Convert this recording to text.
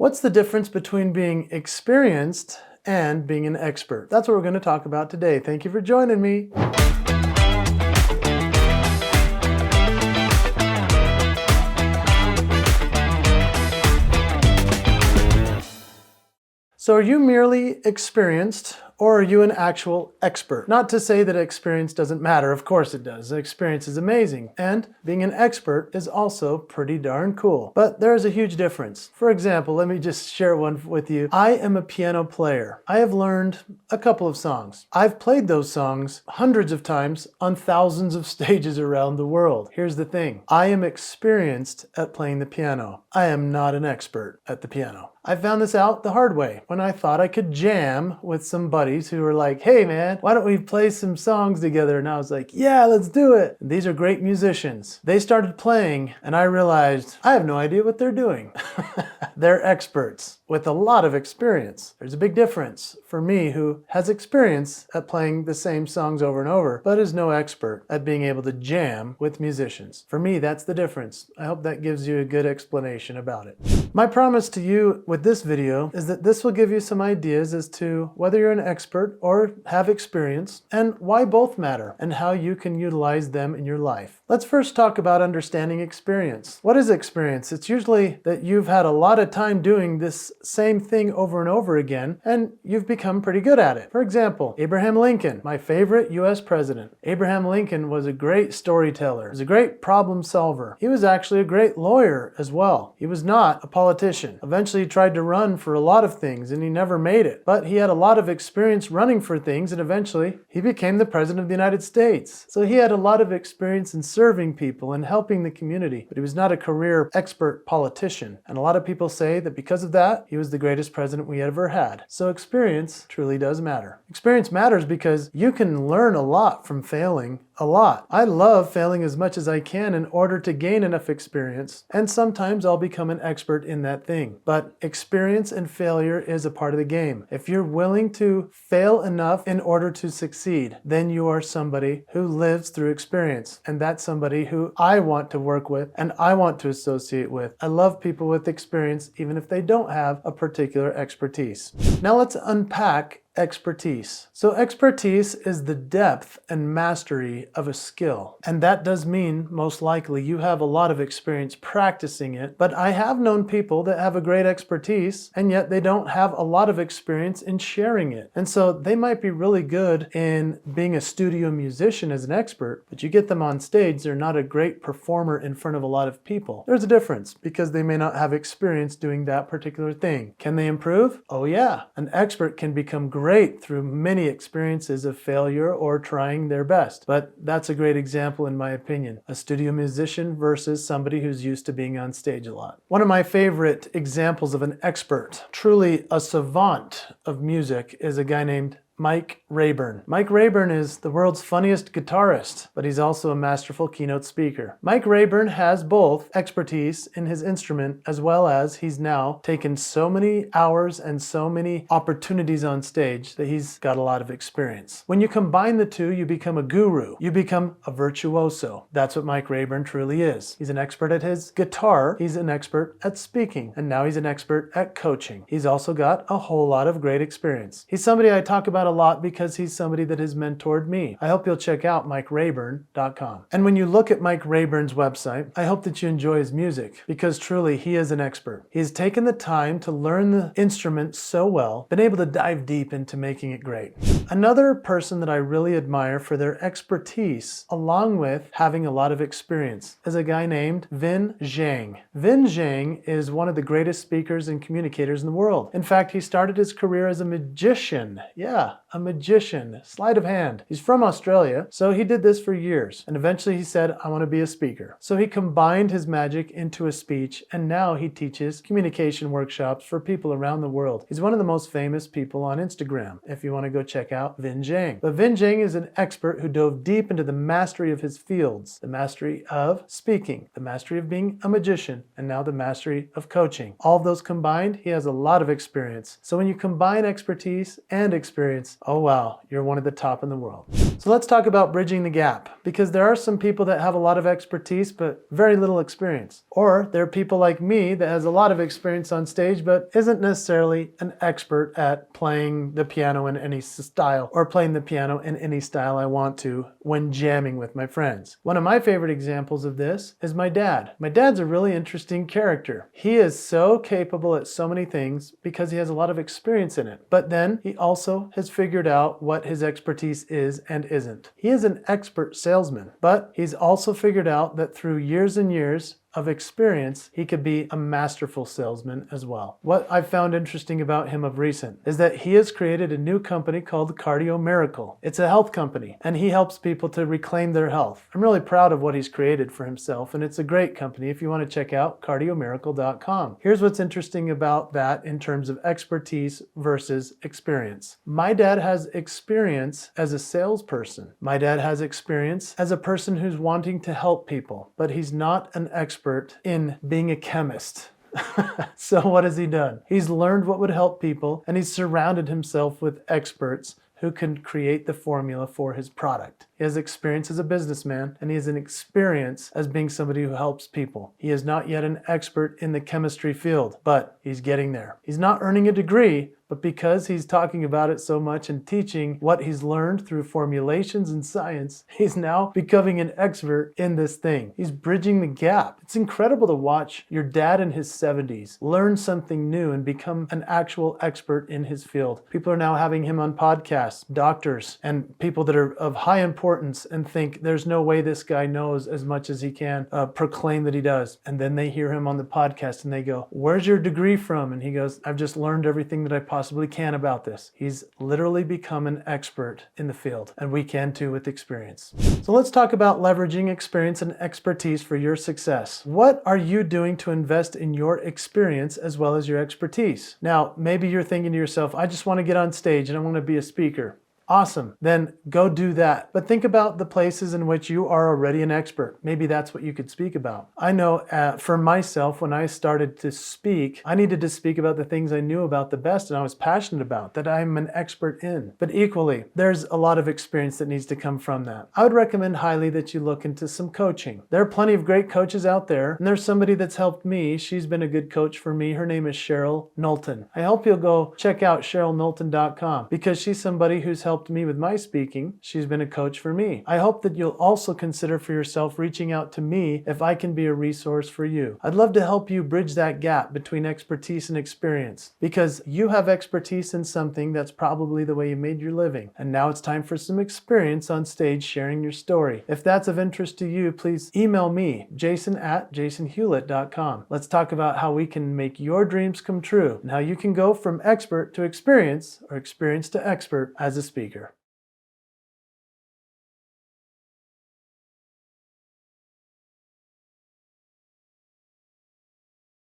What's the difference between being experienced and being an expert? That's what we're going to talk about today. Thank you for joining me. So are you merely experienced, or are you an actual expert? Not to say that experience doesn't matter, of course it does. Experience is amazing, and being an expert is also pretty darn cool. But there is a huge difference. For example, let me just share one with you. I am a piano player. I have learned a couple of songs. I've played those songs hundreds of times on thousands of stages around the world. Here's the thing. I am experienced at playing the piano. I am not an expert at the piano. I found this out the hard way when I thought I could jam with some buddies who were like, hey man, why don't we play some songs together? And I was like, yeah, let's do it. And these are great musicians. They started playing and I realized I have no idea what they're doing. They're experts with a lot of experience. There's a big difference for me, who has experience at playing the same songs over and over, but is no expert at being able to jam with musicians. For me, that's the difference. I hope that gives you a good explanation about it. My promise to you with this video is that this will give you some ideas as to whether you're an expert or have experience, and why both matter, and how you can utilize them in your life. Let's first talk about understanding experience. What is experience? It's usually that you've had a lot of time doing this same thing over and over again, and you've become pretty good at it. For example, Abraham Lincoln, my favorite US president. Abraham Lincoln was a great storyteller. He was a great problem solver. He was actually a great lawyer as well. He was not a politician. Eventually he tried to run for a lot of things and he never made it. But he had a lot of experience running for things, and eventually he became the president of the United States. So he had a lot of experience in serving people and helping the community, but he was not a career expert politician. And a lot of people say that because of that, he was the greatest president we ever had. So experience truly does matter. Experience matters because you can learn a lot from failing. A lot. I love failing as much as I can in order to gain enough experience, and sometimes I'll become an expert in that thing. But experience and failure is a part of the game. If you're willing to fail enough in order to succeed, then you are somebody who lives through experience, and that's somebody who I want to work with and I want to associate with. I love people with experience even if they don't have a particular expertise. Now let's unpack expertise. So expertise is the depth and mastery of a skill. And that does mean most likely you have a lot of experience practicing it, but I have known people that have a great expertise and yet they don't have a lot of experience in sharing it. And so they might be really good in being a studio musician as an expert, but you get them on stage, they're not a great performer in front of a lot of people. There's a difference because they may not have experience doing that particular thing. Can they improve? Oh yeah. An expert can become great through many experiences of failure or trying their best. But that's a great example in my opinion. A studio musician versus somebody who's used to being on stage a lot. One of my favorite examples of an expert, truly a savant of music, is a guy named Mike Rayburn. Mike Rayburn is the world's funniest guitarist, but he's also a masterful keynote speaker. Mike Rayburn has both expertise in his instrument as well as he's now taken so many hours and so many opportunities on stage that he's got a lot of experience. When you combine the two, you become a guru. You become a virtuoso. That's what Mike Rayburn truly is. He's an expert at his guitar. He's an expert at speaking. And now he's an expert at coaching. He's also got a whole lot of great experience. He's somebody I talk about a lot because he's somebody that has mentored me. I hope you'll check out MikeRayburn.com. And when you look at Mike Rayburn's website, I hope that you enjoy his music, because truly he is an expert. He's taken the time to learn the instrument so well, been able to dive deep into making it great. Another person that I really admire for their expertise, along with having a lot of experience, is a guy named Vin Zhang. Vin Zhang is one of the greatest speakers and communicators in the world. In fact, he started his career as a magician. Yeah, a magician. Sleight of hand. He's from Australia, so he did this for years. And eventually he said, I want to be a speaker. So he combined his magic into a speech, and now he teaches communication workshops for people around the world. He's one of the most famous people on Instagram, if you want to go check out Vin Zhang. But Vin Zhang is an expert who dove deep into the mastery of his fields, the mastery of speaking, the mastery of being a magician, and now the mastery of coaching. All of those combined, he has a lot of experience. So when you combine expertise and experience, oh wow, you're one of the top in the world. So let's talk about bridging the gap, because there are some people that have a lot of expertise but very little experience. Or there are people like me that has a lot of experience on stage but isn't necessarily an expert at playing the piano in any style, or playing the piano in any style I want to when jamming with my friends. One of my favorite examples of this is my dad. My dad's a really interesting character. He is so capable at so many things because he has a lot of experience in it. But then he also has figured out what his expertise is and isn't. He is an expert salesman, but he's also figured out that through years and years of experience, he could be a masterful salesman as well. What I've found interesting about him of recent is that he has created a new company called Cardio Miracle. It's a health company, and he helps people to reclaim their health. I'm really proud of what he's created for himself, and it's a great company if you want to check out cardiomiracle.com. Here's what's interesting about that in terms of expertise versus experience. My dad has experience as a salesperson. My dad has experience as a person who's wanting to help people, but he's not an expert in being a chemist. So what has he done? He's learned what would help people, and he's surrounded himself with experts who can create the formula for his product. He has experience as a businessman, and he has an experience as being somebody who helps people. He is not yet an expert in the chemistry field, but he's getting there. He's not earning a degree, but because he's talking about it so much and teaching what he's learned through formulations and science, he's now becoming an expert in this thing. He's bridging the gap. It's incredible to watch your dad in his 70s learn something new and become an actual expert in his field. People are now having him on podcasts, doctors, and people that are of high importance, and think there's no way this guy knows as much as he can proclaim that he does. And then they hear him on the podcast and they go, "Where's your degree from?" And he goes, "I've just learned everything that I possibly can about this." He's literally become an expert in the field, and we can too with experience. So let's talk about leveraging experience and expertise for your success. What are you doing to invest in your experience as well as your expertise? Now, maybe you're thinking to yourself, "I just want to get on stage and I want to be a speaker." Awesome, then go do that. But think about the places in which you are already an expert. Maybe that's what you could speak about. I know for myself, when I started to speak, I needed to speak about the things I knew about the best and I was passionate about, that I'm an expert in. But equally, there's a lot of experience that needs to come from that. I would recommend highly that you look into some coaching. There are plenty of great coaches out there, and there's somebody that's helped me. She's been a good coach for me. Her name is Cheryl Knowlton. I hope you'll go check out CherylKnowlton.com, because she's somebody who's helped me with my speaking. She's been a coach for me. I hope that you'll also consider for yourself reaching out to me if I can be a resource for you. I'd love to help you bridge that gap between expertise and experience, because you have expertise in something that's probably the way you made your living. And now it's time for some experience on stage sharing your story. If that's of interest to you, please email me, jason@jasonhewlett.com. Let's talk about how we can make your dreams come true and how you can go from expert to experience, or experience to expert as a speaker.